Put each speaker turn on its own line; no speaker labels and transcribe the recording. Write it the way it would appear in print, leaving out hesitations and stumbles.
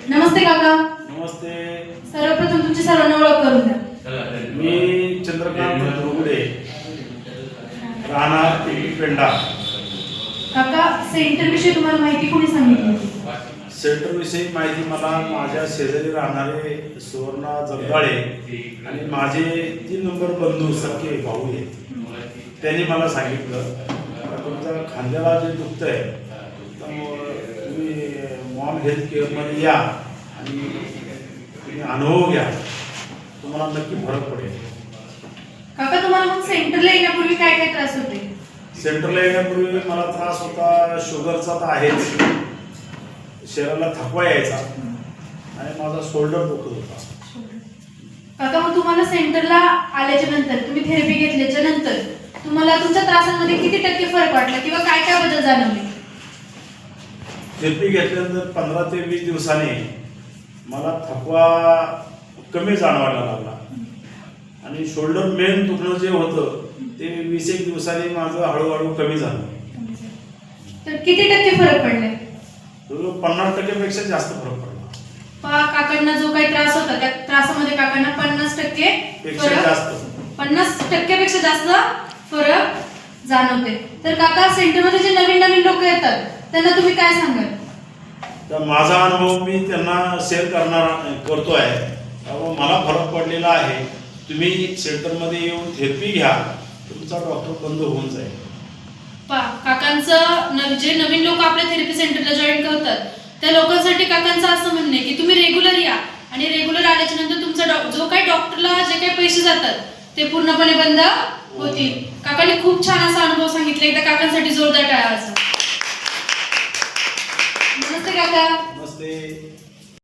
नमस्ते काका.
नमस्ते.
सर्वप्रथम तुमची सर्वांना ओळख करून द्या.
मी चंद्रकांत धुरगुडे, राहणार पेंडा.
काका, सेंटर विषयी तुम्हाला माहिती कोणी सांगितली?
सेंटर विषयी माहिती मला माझ्या शेजारी राहणारे सुवर्णा जगदाळे आणि माझे 3 नंबर बंधू सख्खे भाऊ आहेत, त्यांनी मला सांगितलं तुमच्या खांद्याला जे दुखतंय तुम्ही मॉम हेल्थ केअरमध्ये या आणि तुम्ही अनुभव घ्या, तुम्हाला नक्की फरक पडेल.
काका, तुम्हाला मग सेंटरला येण्यापूर्वी काय काय त्रास होते?
सेंटरला येण्यापूर्वी मला त्रास होता शुगरचा तर आहेच, शरीराला थकवा यायचा आणि माझा शोल्डर दुखत होता.
काका, मग तुम्हाला सेंटरला आल्याच्या नंतर तुम्ही थेरपी घेतल्याच्या नंतर तुम्हाला तुमच्या त्रासांमध्ये किती टक्के फरक वाटला किंवा काय काय बदल जाणवले?
थेरपी घेतल्यानंतर 15 ते 20 दिवसांनी मला थकवा कमी जाणवायला लागला आणि शोल्डर मेन दुखणं जे होतं ते 20 दिवसांनी माझं हळूहळू कमी झालं.
तर किती टक्के फरक पडले?
50% जास्त फरक पडला.
काकांना जो काही त्रास होता त्या त्रासामध्ये काकांना 50% पेक्षा जास्त फरक जाणवते. तर काका, सेंटरमध्ये जे नवीन नवीन लोक येतात त्यांना तुम्ही काय सांगाल?
तर माझा अनुभव मी त्यांना शेअर करतोय. मला फरक पडलेला आहे. तुम्ही सेंटरमध्ये येऊन थेरपी घ्या, तुमचा डॉक्टर बंद होऊन जाईल.
काकांचं जे नवीन लोक आपल्या थेरपी सेंटरला जॉईन करतात त्या लोकांसाठी काकांचं असं म्हणणं आहे की तुम्ही रेग्युलर या आणि रेग्युलर आल्याच्या नंतर तुमचा जो काही डॉक्टरला जे काही पैसे जातात ते पूर्णपणे बंद होतील. काकांनी खूप छान असा अनुभव सांगितला. एकदा काकांसाठी जोरदार टाळ्या वाजवा. नमस्ते काका.
नमस्ते.